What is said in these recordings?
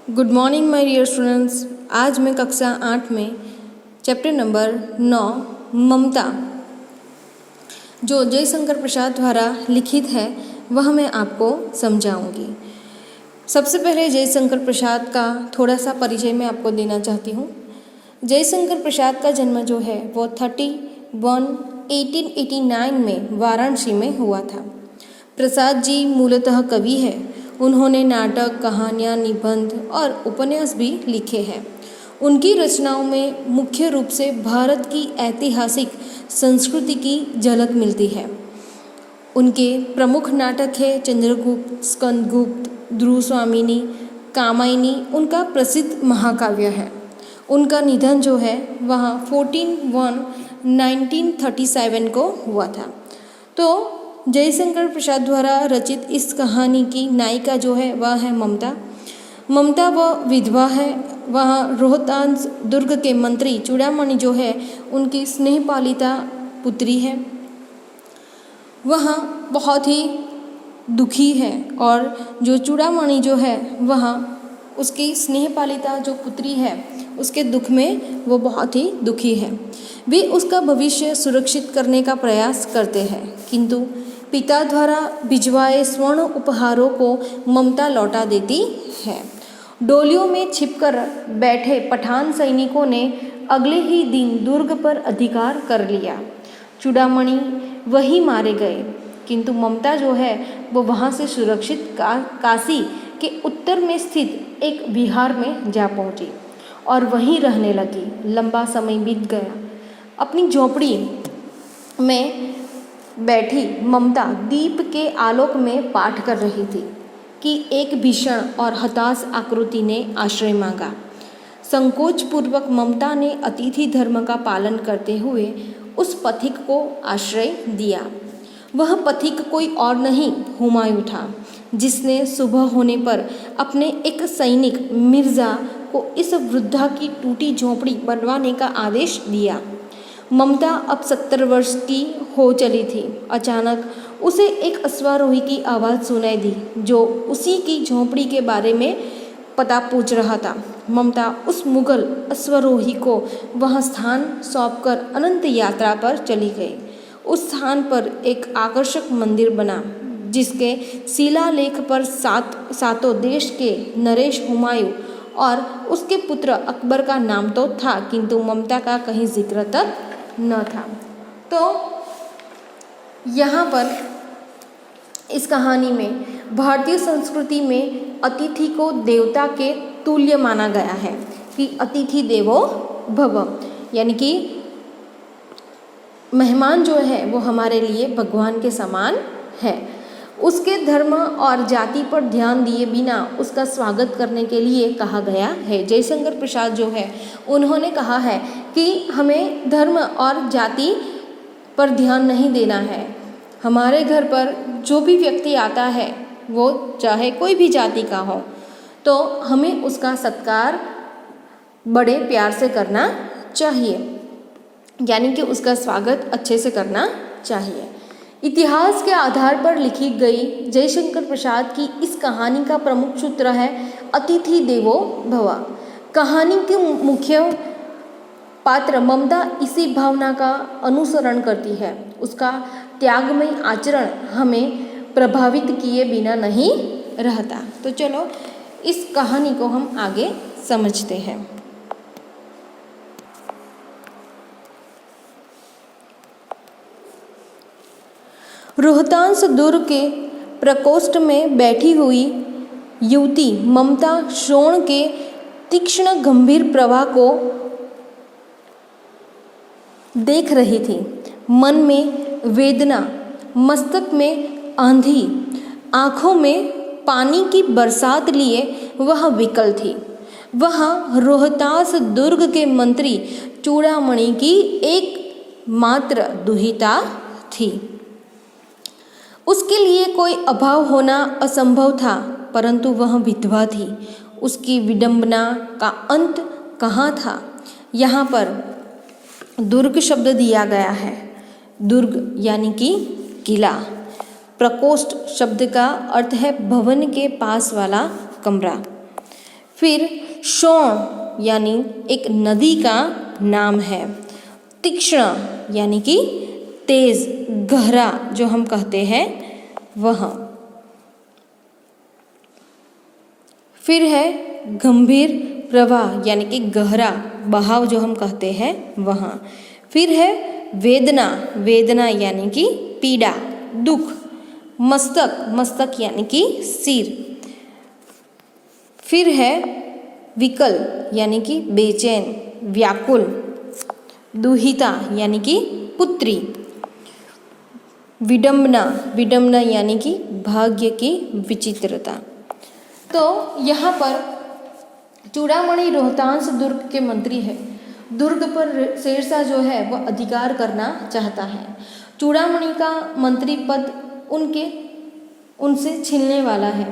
Good morning my dear students. आज मैं कक्षा 8 में चैप्टर नंबर 9 ममता जो जयशंकर प्रसाद द्वारा लिखित है वह मैं आपको समझाऊंगी। सबसे पहले जयशंकर प्रसाद का थोड़ा सा परिचय मैं आपको देना चाहती हूँ। जयशंकर प्रसाद का जन्म जो है वो 1889 में वाराणसी में हुआ था। प्रसाद जी मूलतः कवि है। उन्होंने नाटक, कहानियाँ, निबंध और उपन्यास भी लिखे हैं। उनकी रचनाओं में मुख्य रूप से भारत की ऐतिहासिक संस्कृति की झलक मिलती है। उनके प्रमुख नाटक है चंद्रगुप्त, स्कंदगुप्त, ध्रुवस्वामिनी, कामायनी उनका प्रसिद्ध महाकाव्य है। उनका निधन जो है वह 14/1/1937 को हुआ था। तो जयशंकर प्रसाद द्वारा रचित इस कहानी की नायिका जो है वह है ममता। ममता वह विधवा है। वह रोहतास दुर्ग के मंत्री चूड़ामणि जो है उनकी स्नेहपालिता पुत्री है। वह बहुत ही दुखी है और जो चूड़ामणि जो है वह उसकी स्नेहपालिता जो पुत्री है उसके दुख में वो बहुत ही दुखी है। वे उसका भविष्य सुरक्षित करने का प्रयास करते हैं, किंतु पिता द्वारा भिजवाए स्वर्ण उपहारों को ममता लौटा देती है। डोलियों में छिपकर बैठे पठान सैनिकों ने अगले ही दिन दुर्ग पर अधिकार कर लिया। चूड़ामणि वहीं मारे गए, किंतु ममता जो है वो वहाँ से सुरक्षित काशी के उत्तर में स्थित एक विहार में जा पहुँची और वहीं रहने लगी। लंबा समय बीत गया। अपनी झोपड़ी में बैठी ममता दीप के आलोक में पाठ कर रही थी कि एक भीषण और हताश आकृति ने आश्रय मांगा। संकोच पूर्वक ममता ने अतिथि धर्म का पालन करते हुए उस पथिक को आश्रय दिया। वह पथिक कोई और नहीं हुमायूं था, जिसने सुबह होने पर अपने एक सैनिक मिर्जा को इस वृद्धा की टूटी झोपड़ी बनवाने का आदेश दिया। ममता अब 70 वर्ष की हो चली थी। अचानक उसे एक अश्वारोही की आवाज़ सुनाई दी जो उसी की झोपड़ी के बारे में पता पूछ रहा था। ममता उस मुगल अश्वारोही को वह स्थान सौंपकर अनंत यात्रा पर चली गई। उस स्थान पर एक आकर्षक मंदिर बना, जिसके शिलालेख पर सातों देश के नरेश हुमायूं और उसके पुत्र अकबर का नाम तो था, किंतु ममता का कहीं जिक्र तक न था। तो यहाँ पर इस कहानी में भारतीय संस्कृति में अतिथि को देवता के तुल्य माना गया है कि अतिथि देवो भव, यानी कि मेहमान जो है वो हमारे लिए भगवान के समान है। उसके धर्म और जाति पर ध्यान दिए बिना उसका स्वागत करने के लिए कहा गया है। जयशंकर प्रसाद जो है उन्होंने कहा है कि हमें धर्म और जाति पर ध्यान नहीं देना है। हमारे घर पर जो भी व्यक्ति आता है वो चाहे कोई भी जाति का हो, तो हमें उसका सत्कार बड़े प्यार से करना चाहिए, यानी कि उसका स्वागत अच्छे से करना चाहिए। इतिहास के आधार पर लिखी गई जयशंकर प्रसाद की इस कहानी का प्रमुख सूत्र है अतिथि देवो भव। कहानी के मुख्य पात्र ममता इसी भावना का अनुसरण करती है। उसका त्यागमय आचरण हमें प्रभावित किए बिना नहीं रहता। तो चलो इस कहानी को हम आगे समझते हैं। रोहतास दुर्ग के प्रकोष्ठ में बैठी हुई युवती ममता श्रोण के तीक्ष्ण गंभीर प्रवाह को देख रही थी। मन में वेदना, मस्तक में आंधी, आँखों में पानी की बरसात लिए वह विकल थी। वह रोहतास दुर्ग के मंत्री चूड़ामणि की एक मात्र दुहिता थी। उसके लिए कोई अभाव होना असंभव था, परंतु वह विधवा थी। उसकी विडंबना का अंत कहाँ था? यहाँ पर दुर्ग शब्द दिया गया है। दुर्ग यानी कि किला। प्रकोष्ठ शब्द का अर्थ है भवन के पास वाला कमरा। फिर शोण यानी एक नदी का नाम है। तीक्ष्ण यानी कि तेज, गहरा जो हम कहते हैं वह। फिर है गंभीर प्रवाह यानी कि गहरा बहाव जो हम कहते हैं वह। फिर है वेदना, वेदना यानी कि पीड़ा, दुख। मस्तक, मस्तक यानी कि सिर। फिर है विकल यानी कि बेचैन, व्याकुल। दुहिता यानी कि पुत्री। विडंबना, विडंबना यानी कि भाग्य की विचित्रता। तो यहाँ पर चूड़ामणि रोहतास दुर्ग के मंत्री है। दुर्ग पर शेरशाह जो है वह अधिकार करना चाहता है। चूड़ामणि का मंत्री पद उनसे छीनने वाला है।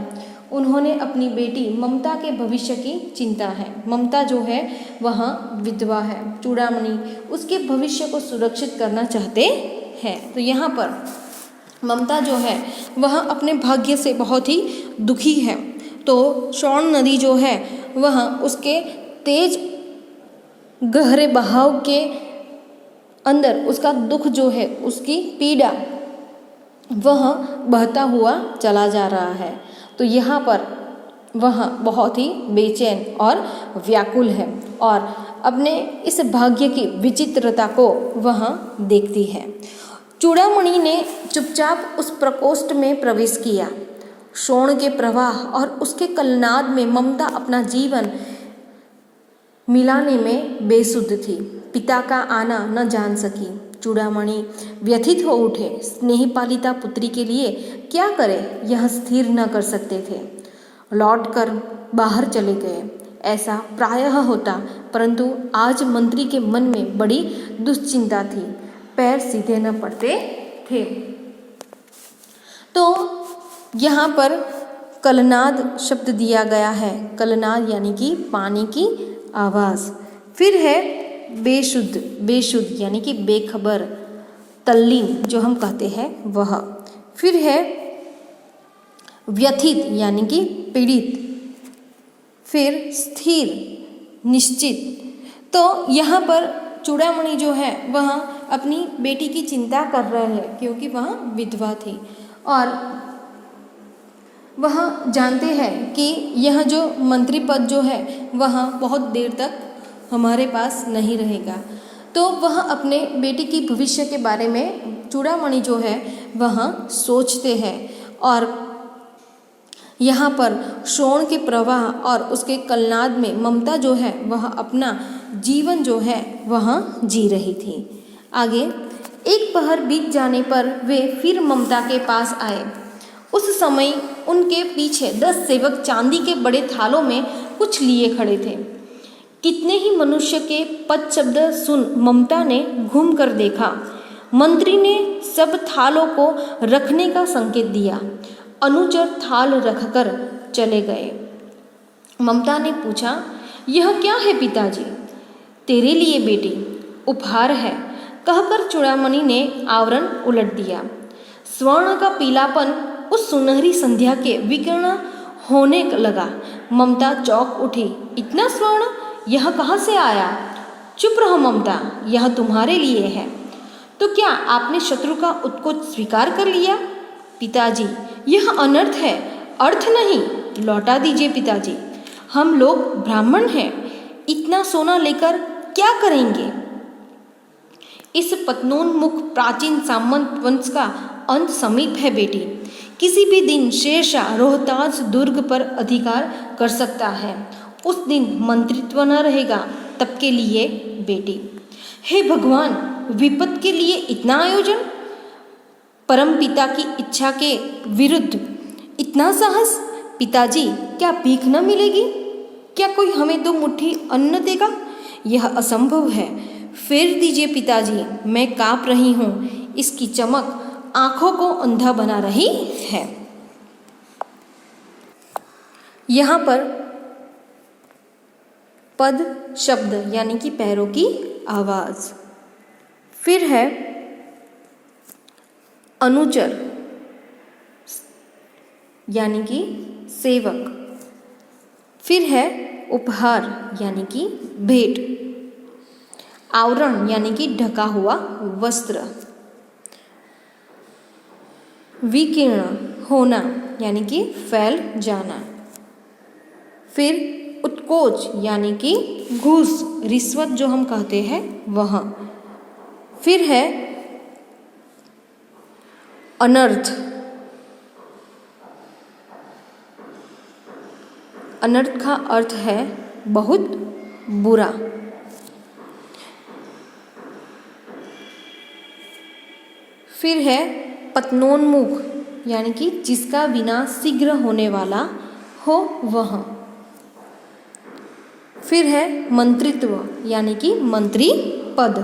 उन्होंने अपनी बेटी ममता के भविष्य की चिंता है। ममता जो है वह विधवा है। चूड़ामणि उसके भविष्य को सुरक्षित करना चाहते हैं। तो यहाँ पर ममता जो है वह अपने भाग्य से बहुत ही दुखी है। तो शोण नदी जो है वह उसके तेज गहरे बहाव के अंदर उसका दुख जो है, उसकी पीड़ा वह बहता हुआ चला जा रहा है। तो यहाँ पर वह बहुत ही बेचैन और व्याकुल है और अपने इस भाग्य की विचित्रता को वह देखती है। चूड़ामणि ने चुपचाप उस प्रकोष्ठ में प्रवेश किया। शोण के प्रवाह और उसके कलनाद में ममता अपना जीवन मिलाने में बेसुध थी। पिता का आना न जान सकी। चूड़ामणि व्यथित हो उठे। स्नेहपालिता पुत्री के लिए क्या करे यह स्थिर न कर सकते थे। लौटकर बाहर चले गए। ऐसा प्रायः होता, परंतु आज मंत्री के मन में बड़ी दुश्चिंता थी। पैर सीधे न पड़ते थे। तो यहाँ पर कलनाद शब्द दिया गया है। कलनाद यानी कि पानी की आवाज़। फिर है बेशुद्ध, बेशुद्ध यानी कि बेखबर, तल्लीन जो हम कहते हैं वह। फिर है व्यथित यानी कि पीड़ित। फिर स्थिर, निश्चित। तो यहाँ पर चूड़ामणि जो है वह अपनी बेटी की चिंता कर रहे हैं क्योंकि वह विधवा थी और वह जानते हैं कि यह जो मंत्री पद जो है वह बहुत देर तक हमारे पास नहीं रहेगा। तो वह अपने बेटी की भविष्य के बारे में चूड़ामणि जो है वह सोचते हैं और यहाँ पर शोण के प्रवाह और उसके कलनाद में ममता जो है वह अपना जीवन जो है वह जी रही थी। आगे एक पहर बीत जाने पर वे फिर ममता के पास आए। उस समय उनके पीछे 10 सेवक चांदी के बड़े थालों में कुछ लिए खड़े थे। कितने ही मनुष्य के पद शब्द सुन ममता ने घूम कर देखा। मंत्री ने सब थालों को रखने का संकेत दिया। अनुचर थाल रखकर चले गए। ममता ने पूछा, यह क्या है पिताजी? तेरे लिए बेटी, उपहार है, कहकर चूड़ामणि ने आवरण उलट दिया। स्वर्ण का पीलापन उस सुनहरी संध्या के विकीर्ण होने लगा। ममता चौंक उठी। इतना स्वर्ण, यह कहाँ से आया? चुप रहो ममता, यह तुम्हारे लिए है। तो क्या आपने शत्रु का उत्कोच स्वीकार कर लिया? पिताजी, यह अनर्थ है, अर्थ नहीं, लौटा दीजिए पिताजी। हम लोग ब्राह्मण हैं, इतना सोना लेकर क्या करेंगे? इस पतनोन्मुख प्राचीन सामंत वंश का अंत समीप है बेटी। किसी भी दिन शेरशाह रोहतास दुर्ग पर अधिकार कर सकता है। उस दिन मंत्रित्व न रहेगा, तब के लिए बेटी। हे भगवान, विपत के लिए इतना आयोजन? परमपिता की इच्छा के विरुद्ध इतना साहस? पिताजी, क्या भीख न मिलेगी? क्या कोई हमें 2 मुट्ठी अन्न देगा? यह असंभव है। फेर दीजिए पिताजी, मैं काँप रही हूँ। इसकी चमक आँखों को अंधा बना रही है। यहाँ पर पद शब्द यानी कि पैरों की आवाज़। फिर है अनुचर यानी कि सेवक। फिर है उपहार यानी कि भेंट, आवरण यानी कि ढका हुआ वस्त्र, विकीर्ण होना यानी कि फैल जाना, फिर उत्कोच यानी कि घूस, रिश्वत जो हम कहते हैं वह, फिर है अनर्थ, अनर्थ का अर्थ है बहुत बुरा, फिर है पतनोन्मुख यानी कि जिसका विनाश शीघ्र होने वाला हो वह, फिर है मंत्रित्व यानी कि मंत्री पद,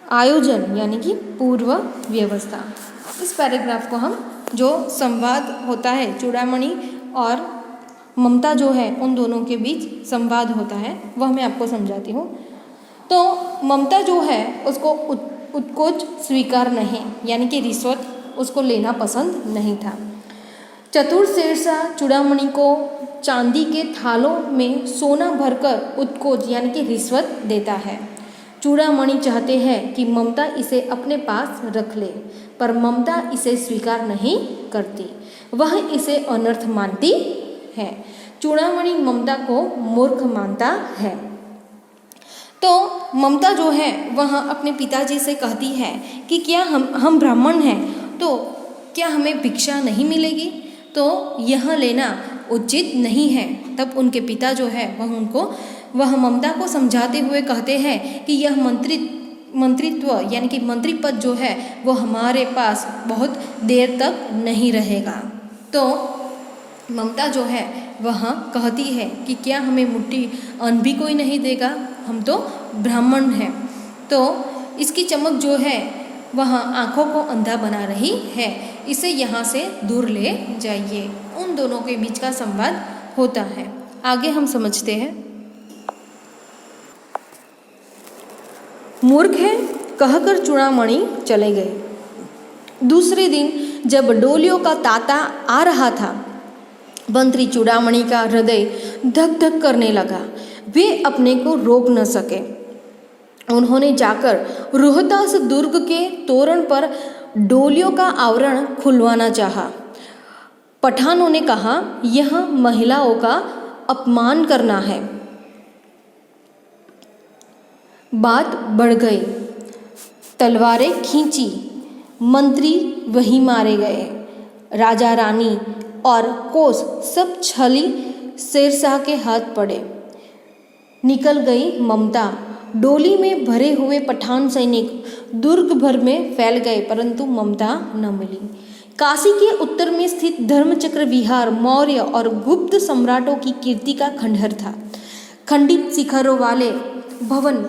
आयोजन यानी कि पूर्व व्यवस्था। इस पैराग्राफ को हम जो संवाद होता है चूड़ामणि और ममता जो है उन दोनों के बीच संवाद होता है वह मैं आपको समझाती हूँ। तो ममता जो है उसको उत्कोच स्वीकार नहीं यानी कि रिश्वत उसको लेना पसंद नहीं था। चतुर शेरशाह चूड़ामणि को चांदी के थालों में सोना भरकर उत्कोच यानी कि रिश्वत देता है। चूड़ामणि चाहते हैं कि ममता इसे अपने पास रख ले, पर ममता इसे स्वीकार नहीं करती, वह इसे अनर्थ मानती है। चूड़ामणि ममता को मूर्ख मानता है। तो ममता जो है वह अपने पिताजी से कहती है कि क्या हम ब्राह्मण हैं तो क्या हमें भिक्षा नहीं मिलेगी, तो यह लेना उचित नहीं है। तब उनके पिता जो है वह ममता को समझाते हुए कहते हैं कि यह मंत्रित्व यानी कि मंत्री पद जो है वो हमारे पास बहुत देर तक नहीं रहेगा। तो ममता जो है वह कहती है कि क्या हमें मुट्ठी अन्न भी कोई नहीं देगा, हम तो ब्राह्मण हैं। तो इसकी चमक जो है वह आँखों को अंधा बना रही है, इसे यहाँ से दूर ले जाइए। उन दोनों के बीच का संवाद होता है। आगे हम समझते हैं। मूर्ख है कहकर चूड़ामणि चले गए। दूसरे दिन जब डोलियों का तांता आ रहा था, मंत्री चूड़ामणि का हृदय धक धक करने लगा। वे अपने को रोक न सके। उन्होंने जाकर रोहतास दुर्ग के तोरण पर डोलियों का आवरण खुलवाना चाहा। पठानों ने कहा, यह महिलाओं का अपमान करना है। बात बढ़ गई, तलवारें खींची, मंत्री वहीं मारे गए। राजा रानी और कोस सब छली शेरशाह के हाथ पड़े। निकल गई ममता। डोली में भरे हुए पठान सैनिक दुर्ग भर में फैल गए, परंतु ममता न मिली। काशी के उत्तर में स्थित धर्मचक्र विहार मौर्य और गुप्त सम्राटों की कीर्ति का खंडहर था। खंडित शिखरों वाले भवन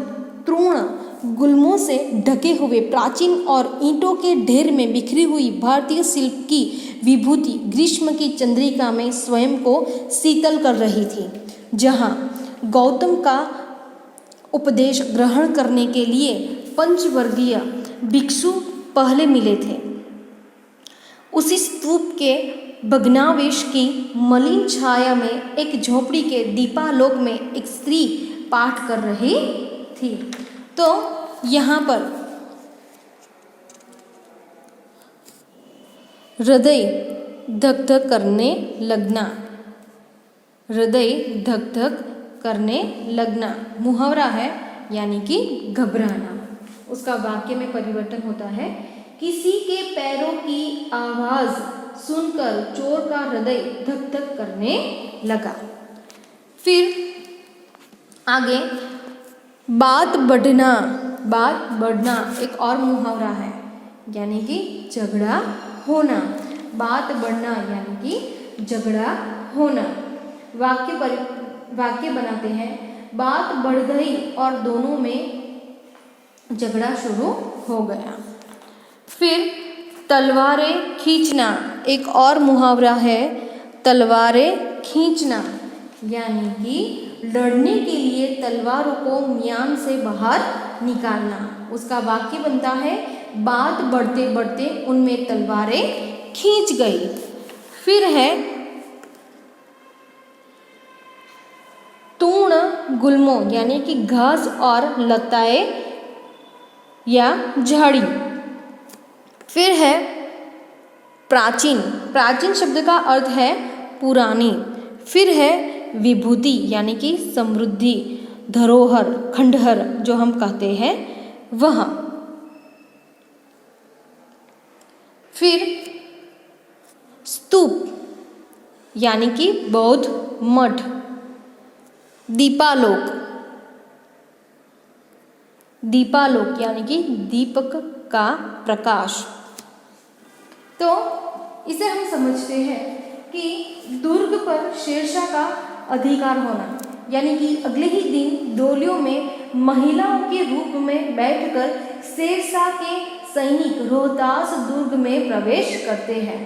तृण गुल्मों से ढके हुए प्राचीन और ईंटों के ढेर में बिखरी हुई भारतीय शिल्प की विभूति ग्रीष्म की चंद्रिका में स्वयं को शीतल कर रही थी। जहाँ गौतम का उपदेश ग्रहण करने के लिए पंचवर्गीय भिक्षु पहले मिले थे, उसी स्तूप के भग्नावशेष की मलिन छाया में एक झोपड़ी के दीपालोक में एक स्त्री पाठ कर रही थी। तो यहाँ पर हृदय धक धक करने लगना, हृदय धक धक करने लगना मुहावरा है यानी कि घबराना। उसका वाक्य में परिवर्तन होता है, किसी के पैरों की आवाज सुनकर चोर का हृदय धक धक करने लगा। फिर आगे बात बढ़ना एक और मुहावरा है यानी कि झगड़ा होना। बात बढ़ना यानी कि झगड़ा होना। वाक्य बनाते हैं, बात बढ़ गई और दोनों में झगड़ा शुरू हो गया। फिर तलवारें खींचना एक और मुहावरा है, तलवारें खींचना यानी कि लड़ने के लिए तलवारों को म्यान से बाहर निकालना। उसका वाक्य बनता है, बात बढ़ते बढ़ते उनमें तलवारें खींच गई। फिर है गुल्मों यानी कि घास और लताएं या झाड़ी। फिर है प्राचीन। प्राचीन शब्द का अर्थ है पुरानी। फिर है विभूति यानी कि समृद्धि, धरोहर, खंडहर जो हम कहते हैं वह। फिर स्तूप यानी कि बौद्ध मठ। दीपालोक, दीपालोक यानी कि दीपक का प्रकाश। तो इसे हम समझते हैं कि दुर्ग पर शेरशाह का अधिकार होना, यानी कि अगले ही दिन डोलियों में महिलाओं के रूप में बैठकर शेरशाह के सैनिक रोहतास दुर्ग में प्रवेश करते हैं।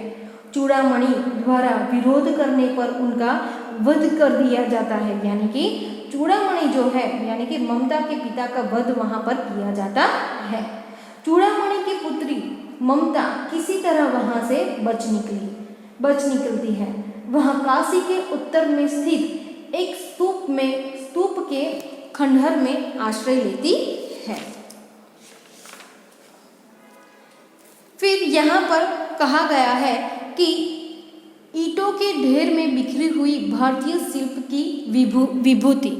चूड़ामणि द्वारा विरोध करने पर उनका वध कर दिया जाता है, यानी कि चूड़ामणि जो है यानी कि ममता के पिता का वध वहां पर किया जाता है। चूड़ामणि की पुत्री ममता किसी तरह वहां से बच निकलती है। वह काशी के उत्तर में स्थित एक स्तूप के खंडहर में आश्रय लेती है। फिर यहाँ पर कहा गया है कि ईंटों के ढेर में बिखरी हुई भारतीय शिल्प की विभूति।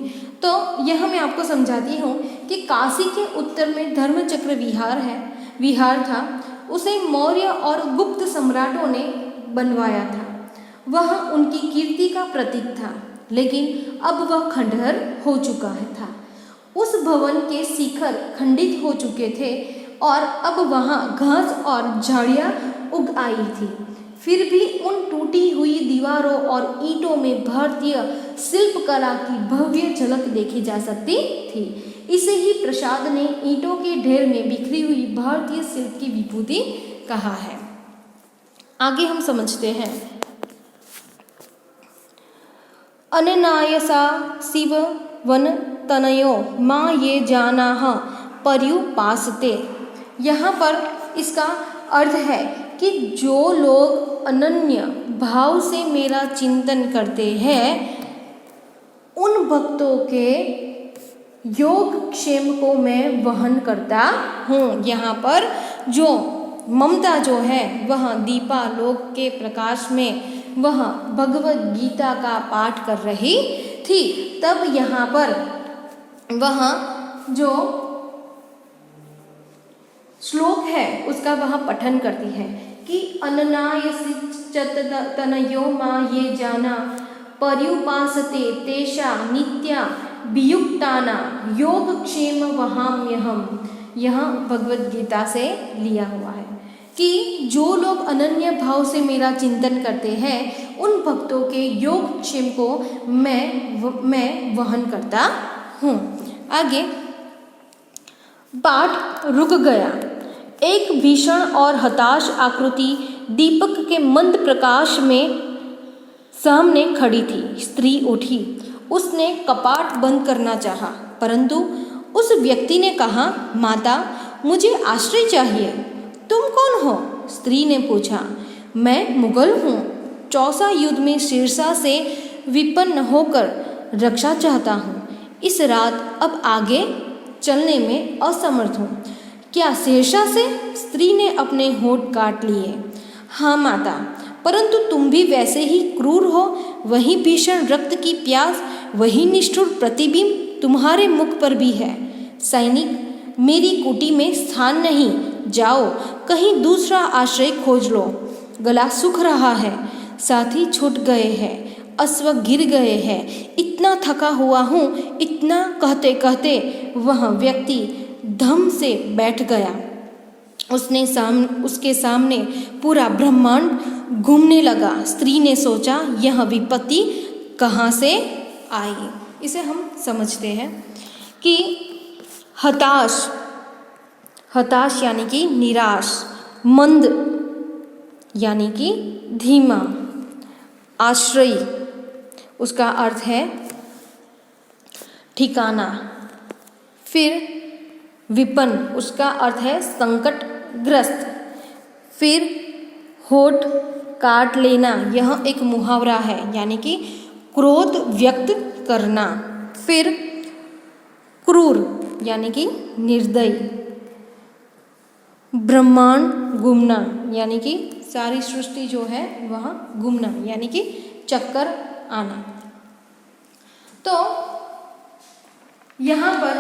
तो यह मैं आपको समझाती हूँ कि काशी के उत्तर में धर्मचक्र विहार था। उसे मौर्य और गुप्त सम्राटों ने बनवाया था। वह उनकी कीर्ति का प्रतीक था, लेकिन अब वह खंडहर हो चुका था। उस भवन के शिखर खंडित हो चुके थे और अब वहाँ घास और झाड़ियाँ उग आई थी। फिर भी उन टूटी हुई दीवारों और ईंटों में भारतीय शिल्पकला की भव्य झलक देखी जा सकती थी। इसे ही प्रसाद ने ईंटों के ढेर में बिखरी हुई भारतीय शिल्प की विभूति कहा है। आगे हम समझते हैं। अननायसा शिव वन तनयो माँ ये जाना पर्युपासते। यहाँ पर इसका अर्थ है कि जो लोग अनन्य भाव से मेरा चिंतन करते हैं उन भक्तों के योगक्षेम को मैं वहन करता हूँ। यहाँ पर जो ममता जो है वह दीपालोक के प्रकाश में वह भगवत गीता का पाठ कर रही थी। तब यहाँ पर वह जो श्लोक है उसका वह पठन करती है कि अननायसिच तनयो माँ ये जाना पर्युपासते तेषा नित्या वियुक्ताना योगक्षेम वहाम्यहम्। यह भगवत गीता से लिया हुआ है कि जो लोग अनन्य भाव से मेरा चिंतन करते हैं उन भक्तों के योगक्षेम को मैं वहन करता हूँ। आगे पाठ रुक गया। एक भीषण और हताश आकृति दीपक के मंद प्रकाश में सामने खड़ी थी। स्त्री उठी। उसने कपाट बंद करना चाहा, परंतु उस व्यक्ति ने कहा, माता मुझे आश्रय चाहिए। तुम कौन हो? स्त्री ने पूछा। मैं मुगल हूँ। चौसा युद्ध में शेरशाह से विपन्न होकर रक्षा चाहता हूँ। इस रात अब आगे चलने में असमर्थ हूँ। क्या शेरशाह से? स्त्री ने अपने होंठ काट लिए। हाँ माता, परंतु तुम भी वैसे ही क्रूर हो। वही भीषण रक्त की प्यास, वही निष्ठुर प्रतिबिंब तुम्हारे मुख पर भी है। सैनिक, मेरी कुटी में स्थान नहीं, जाओ कहीं दूसरा आश्रय खोज लो। गला सूख रहा है, साथी छूट गए हैं, अश्व गिर गए हैं, इतना थका हुआ हूँ। इतना कहते कहते वह व्यक्ति धम से बैठ गया। उसके सामने पूरा ब्रह्मांड घूमने लगा। स्त्री ने सोचा, यह विपत्ति कहाँ से आई। इसे हम समझते हैं कि हताश यानी कि निराश, मंद यानी कि धीमा, आश्रय उसका अर्थ है ठिकाना। फिर विपन्न उसका अर्थ है संकटग्रस्त। फिर होठ काट लेना, यह एक मुहावरा है, यानी कि क्रोध व्यक्त करना। फिर क्रूर यानी कि निर्दयी, ब्रह्मांड घूमना यानी कि सारी सृष्टि जो है वह घूमना यानी कि चक्कर आना। तो यहाँ पर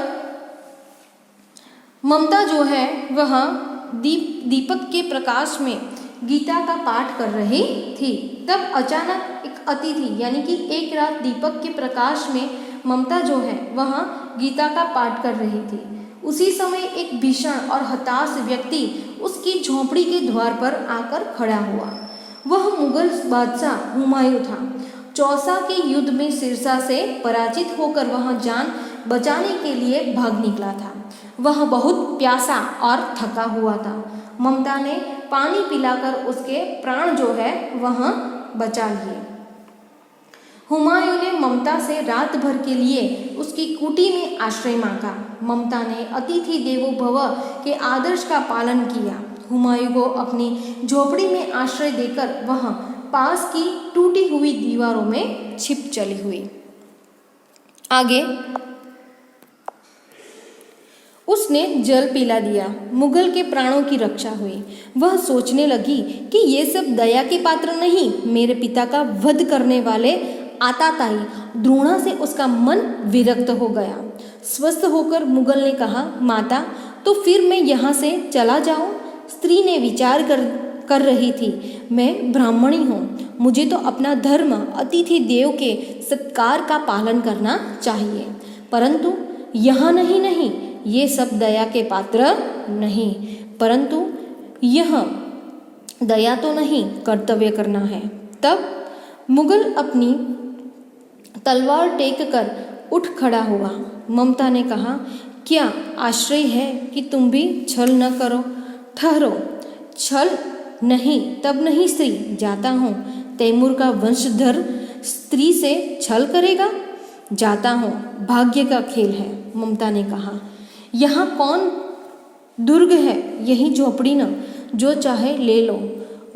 ममता जो है वह दीपक के प्रकाश में गीता का पाठ कर रही थी। तब अचानक एक अतिथि यानी कि एक रात दीपक के प्रकाश में ममता जो है वह गीता का पाठ कर रही थी। उसी समय एक भीषण और हताश व्यक्ति उसकी झोंपड़ी के द्वार पर आकर खड़ा हुआ। वह मुगल बादशाह हुमायूं था। चौसा के युद्ध में सिरसा से पराजित होकर वह जान बचाने के लिए भाग निकला था। वह बहुत प्यासा और थका हुआ था। ममता ने पानी पिलाकर उसके प्राण जो है वह बचा लिए। हुमायूं ने ममता से रात भर के लिए उसकी कुटी में आश्रय मांगा। ममता ने अतिथि देवो भव के आदर्श का पालन किया। हुमायूं को अपनी झोपड़ी में आश्रय देकर वह पास की टूटी हुई दीवारों में छिप चली हुई। आगे उसने जल पिला दिया। मुगल के प्राणों की रक्षा हुई। वह सोचने लगी कि ये सब दया के पात्र नहीं, मेरे पिता का वध करने वाले आताताई द्रोणा से उसका मन विरक्त हो गया। स्वस्थ होकर मुगल ने कहा, माता तो फिर मैं यहाँ से चला जाऊँ? स्त्री ने विचार कर रही थी, मैं ब्राह्मणी हूँ, मुझे तो अपना धर्म अतिथि देव के सत्कार का पालन करना चाहिए, परंतु यहाँ नहीं, ये सब दया के पात्र नहीं, परंतु यह दया तो नहीं, कर्तव्य करना है। तब मुगल अपनी तलवार टेक कर उठ खड़ा हुआ। ममता ने कहा, क्या आश्रय है कि तुम भी छल न करो? ठहरो, छल नहीं तब नहीं स्त्री, जाता हूँ। तैमूर का वंशधर स्त्री से छल करेगा? जाता हूँ, भाग्य का खेल है। ममता ने कहा, यहाँ कौन दुर्ग है? यही झोपड़ी न, जो चाहे ले लो,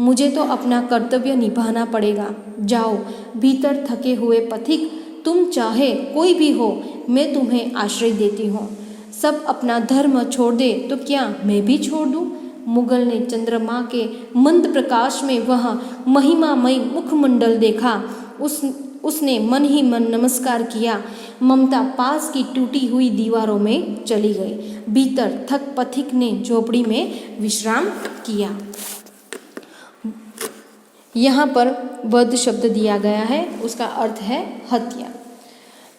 मुझे तो अपना कर्तव्य निभाना पड़ेगा। जाओ भीतर, थके हुए पथिक, तुम चाहे कोई भी हो, मैं तुम्हें आश्रय देती हूँ। सब अपना धर्म छोड़ दे तो क्या मैं भी छोड़ दूँ? मुगल ने चंद्रमा के मंद प्रकाश में वह महिमामय मुखमंडल देखा। उसने मन ही मन नमस्कार किया। ममता पास की टूटी हुई दीवारों में चली गई। भीतर थक पथिक ने झोपड़ी में विश्राम किया। यहाँ पर वध शब्द दिया गया है, उसका अर्थ है हत्या।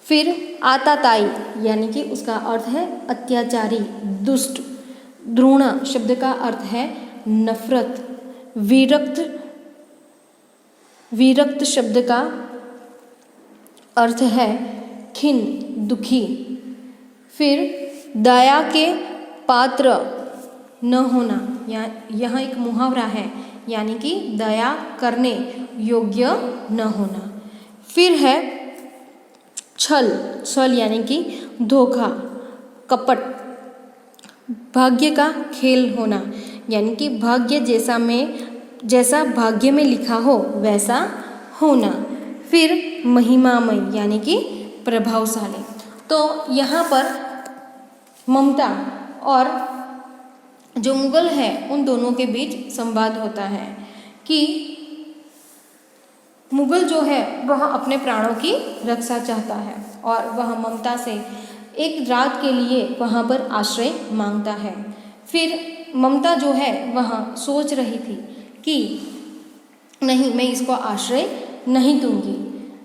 फिर आताताई यानी कि उसका अर्थ है अत्याचारी, दुष्ट। द्रोणा शब्द का अर्थ है नफरत। विरक्त शब्द का अर्थ है खिन्न, दुखी। फिर दया के पात्र न होना, यहाँ एक मुहावरा है, यानी कि दया करने योग्य न होना। फिर है छल यानी कि धोखा, कपट। भाग्य का खेल होना, यानी कि भाग्य जैसा भाग्य में लिखा हो वैसा होना। फिर महिमामय यानी कि प्रभावशाली। तो यहाँ पर ममता और जो मुगल है उन दोनों के बीच संवाद होता है कि मुगल जो है वह अपने प्राणों की रक्षा चाहता है और वह ममता से एक रात के लिए वहाँ पर आश्रय मांगता है। फिर ममता जो है वह सोच रही थी कि नहीं, मैं इसको आश्रय नहीं दूंगी,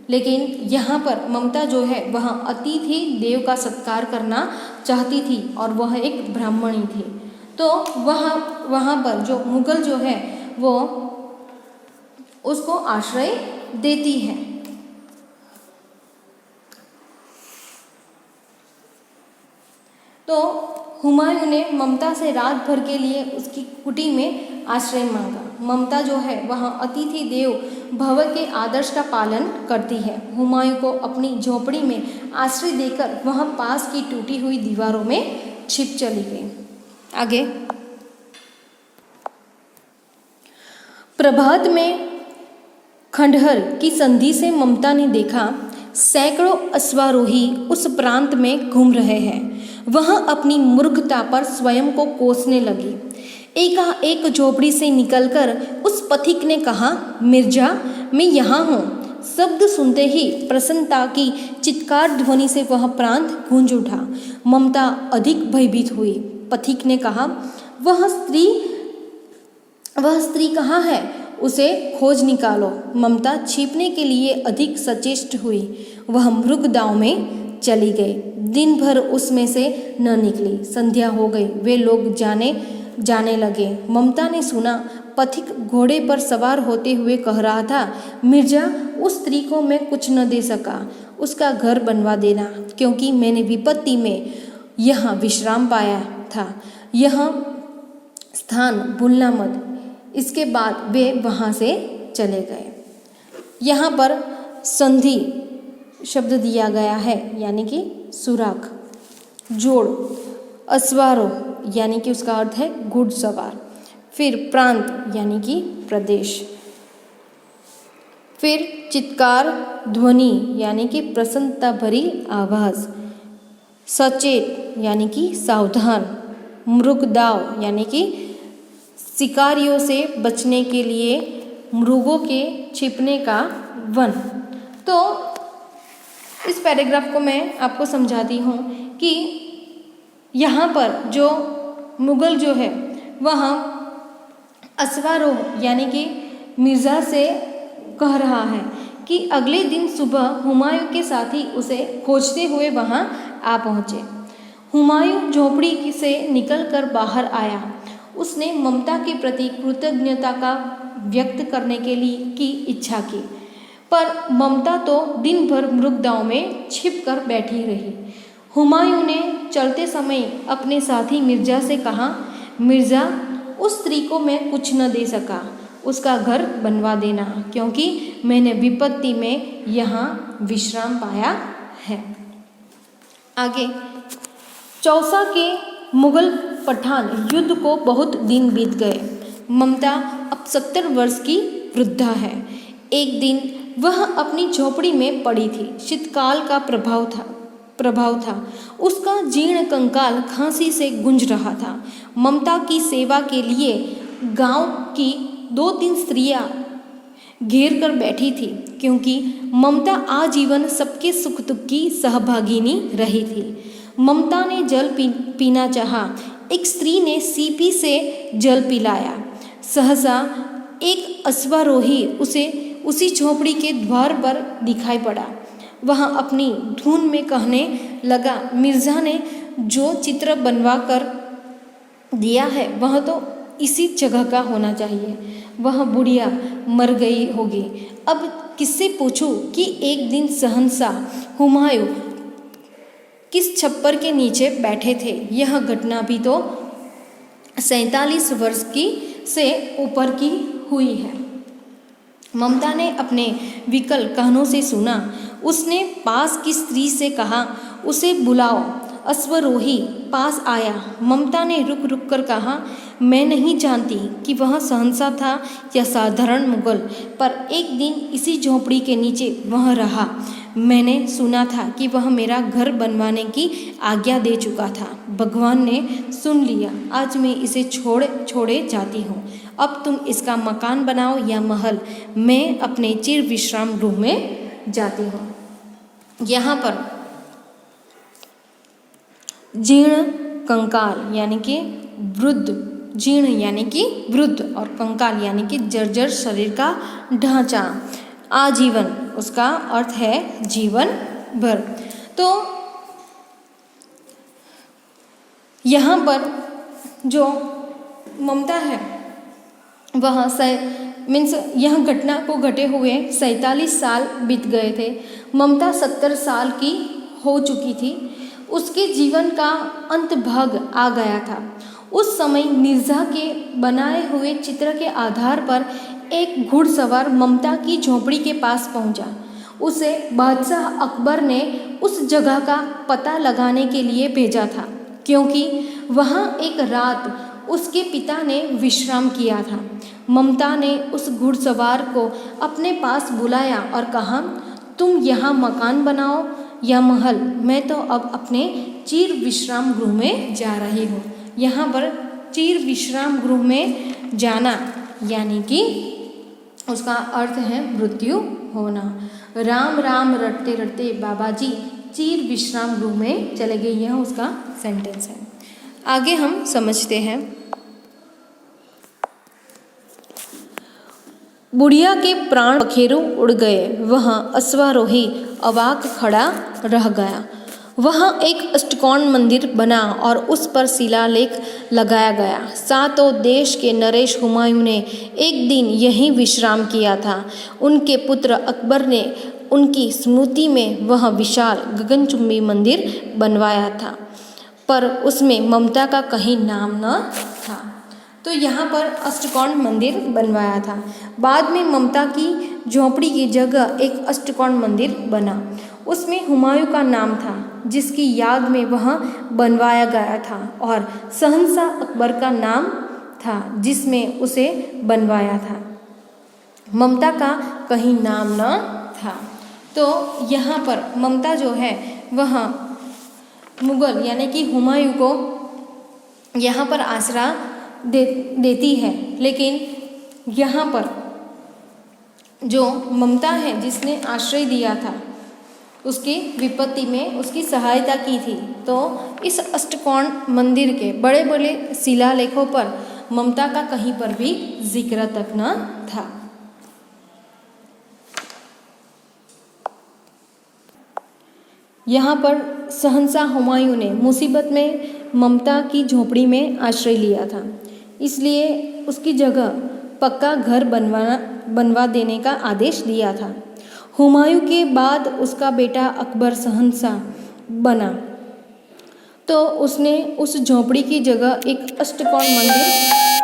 लेकिन यहाँ पर ममता जो है वह अतिथि देव का सत्कार करना चाहती थी और वह एक ब्राह्मणी थी। तो वहाँ पर जो मुगल जो है वो उसको आश्रय देती है। तो हुमायूं ने ममता से रात भर के लिए उसकी कुटी में आश्रय मांगा। ममता जो है वह अतिथि देव भव के आदर्श का पालन करती है। हुमायूं को अपनी झोपड़ी में आश्रय देकर वह पास की टूटी हुई दीवारों में छिप चली गई। आगे प्रभात में खंडहर की संधि से ममता ने देखा सैकड़ों अश्वारोही उस प्रांत में घूम रहे हैं। वह अपनी मूर्खता पर स्वयं को कोसने लगी। एकाएक झोपड़ी से निकलकर उस पथिक ने कहा, मिर्जा, मैं यहाँ हूँ। शब्द सुनते ही प्रसन्नता की चित्कार ध्वनि से वह प्रांत गूंज उठा। ममता अधिक भयभीत हुई। पथिक ने कहा, वह स्त्री कहाँ है? उसे खोज निकालो। ममता छिपने के लिए अधिक सचेष्ट हुई। वह मृग दाव में चली गई। दिन भर उसमें से न निकली। संध्या हो गई। वे लोग जाने लगे। ममता ने सुना, पथिक घोड़े पर सवार होते हुए कह रहा था, मिर्जा, उस स्त्री को मैं कुछ न दे सका। उसका घर बनवा देना, क्योंकि मैंने विपत्ति में यहाँ विश्राम पाया था। यह स्थान भूलना मत। इसके बाद वे वहाँ से चले गए। यहाँ पर संधि शब्द दिया गया है, यानी कि सुराख। जोड़, अस्वारोह, यानी कि उसका अर्थ है घुड़सवार। फिर प्रांत, यानी कि प्रदेश। फिर चित्कार ध्वनि, यानी कि प्रसन्नता भरी आवाज। सचेत, यानी कि सावधान। मृगदाव, यानी कि शिकारियों से बचने के लिए मृगों के छिपने का वन। तो इस पैराग्राफ को मैं आपको समझाती हूँ कि यहाँ पर जो मुगल जो है वह अस्वारोह यानी कि मिर्ज़ा से कह रहा है कि अगले दिन सुबह हुमायूं के साथी उसे खोजते हुए वहाँ आ पहुँचे। हुमायूं झोपड़ी से निकलकर बाहर आया। उसने ममता के प्रति कृतज्ञता का व्यक्त करने के लिए की इच्छा की, पर ममता तो दिन भर मृगदाव में छिप कर बैठी रही। हुमायूं ने चलते समय अपने साथी मिर्जा से कहा, मिर्जा, उस स्त्री को मैं कुछ न दे सका। उसका घर बनवा देना, क्योंकि मैंने विपत्ति में यहाँ विश्राम पाया है। आगे, चौसा के मुगल पठान युद्ध को बहुत दिन बीत गए। ममता अब 70 वर्ष की वृद्धा है। एक दिन वह अपनी झोपड़ी में पड़ी थी। शीतकाल का प्रभाव था। उसका जीर्ण कंकाल खांसी से गूंज रहा था। ममता की सेवा के लिए गांव की 2-3 स्त्रियां घेर कर बैठी थी, क्योंकि ममता आजीवन सबके सुख दुख की सहभागिनी रही थी। ममता ने जल पीना चाहा। एक स्त्री ने सीपी से जल पिलाया। सहसा एक अश्वारोही उसे उसी झोपड़ी के द्वार पर दिखाई पड़ा। वह अपनी धुन में कहने लगा, मिर्जा ने जो चित्र बनवा कर दिया है वह तो इसी जगह का होना चाहिए। वह बुढ़िया मर गई होगी। अब किससे पूछूं कि एक दिन शहंशाह हुमायूं किस छप्पर के नीचे बैठे थे। यह घटना भी तो 47 वर्ष की से ऊपर की हुई है। ममता ने अपने विकल कानों से सुना। उसने पास की स्त्री से कहा, उसे बुलाओ। अश्वरोही पास आया। ममता ने रुक रुक कर कहा, मैं नहीं जानती कि वह शहंशाह था या साधारण मुगल, पर एक दिन इसी झोपड़ी के नीचे वह रहा। मैंने सुना था कि वह मेरा घर बनवाने की आज्ञा दे चुका था। भगवान ने सुन लिया। आज मैं इसे छोड़े जाती हूँ। अब तुम इसका मकान बनाओ या महल। मैं अपने चिर विश्राम गृह में जाती हूँ। यहाँ पर जीर्ण कंकाल यानी कि वृद्ध, जीर्ण यानी कि वृद्ध और कंकाल यानी कि जर्जर शरीर का ढांचा। आजीवन उसका अर्थ है जीवन भर। तो यहाँ पर जो ममता है वह यह घटना को घटे हुए 47 साल बीत गए थे। ममता 70 साल की हो चुकी थी। उसके जीवन का अंत भाग आ गया था। उस समय मिर्जा के बनाए हुए चित्र के आधार पर एक घुड़सवार ममता की झोपड़ी के पास पहुंचा। उसे बादशाह अकबर ने उस जगह का पता लगाने के लिए भेजा था, क्योंकि वहाँ एक रात उसके पिता ने विश्राम किया था। ममता ने उस घुड़सवार को अपने पास बुलाया और कहा, तुम यहाँ मकान बनाओ या महल, मैं तो अब अपने चिर विश्राम गृह में जा रही हूँ। यहाँ पर चिर विश्राम गृह में जाना यानी कि उसका अर्थ है मृत्यु होना। राम राम रटते रटते बाबा जी चिर विश्राम गृह में चले गए, यह उसका सेंटेंस है। आगे हम समझते हैं। बुढ़िया के प्राण पखेरु उड़ गए, वह अश्वारोही अवाक खड़ा रह गया। वहाँ एक अष्टकोण मंदिर बना और उस पर शिलालेख लगाया गया। सातों देश के नरेश हुमायूं ने एक दिन यहीं विश्राम किया था। उनके पुत्र अकबर ने उनकी स्मृति में वह विशाल गगनचुंबी मंदिर बनवाया था, पर उसमें ममता का कहीं नाम न था। तो यहाँ पर अष्टकोण मंदिर बनवाया था। बाद में ममता की झोपड़ी की जगह एक अष्टकोण मंदिर बना। उसमें हुमायूं का नाम था, जिसकी याद में वह बनवाया गया था, और शहंशाह अकबर का नाम था, जिसमें उसे बनवाया था। ममता का कहीं नाम न था। तो यहाँ पर ममता जो है वह मुगल यानी कि हुमायूं को यहाँ पर आसरा देती है, लेकिन यहाँ पर जो ममता है जिसने आश्रय दिया था उसकी विपत्ति में उसकी सहायता की थी। तो इस अष्टकोण मंदिर के बड़े बड़े शिलालेखों पर ममता का कहीं पर भी जिक्र तक न था। यहाँ पर शहंशाह हुमायूं ने मुसीबत में ममता की झोपड़ी में आश्रय लिया था, इसलिए उसकी जगह पक्का घर बनवा देने का आदेश दिया था। हुमायूं के बाद उसका बेटा अकबर शहंशाह बना, तो उसने उस झोपड़ी की जगह एक अष्टकोण मंदिर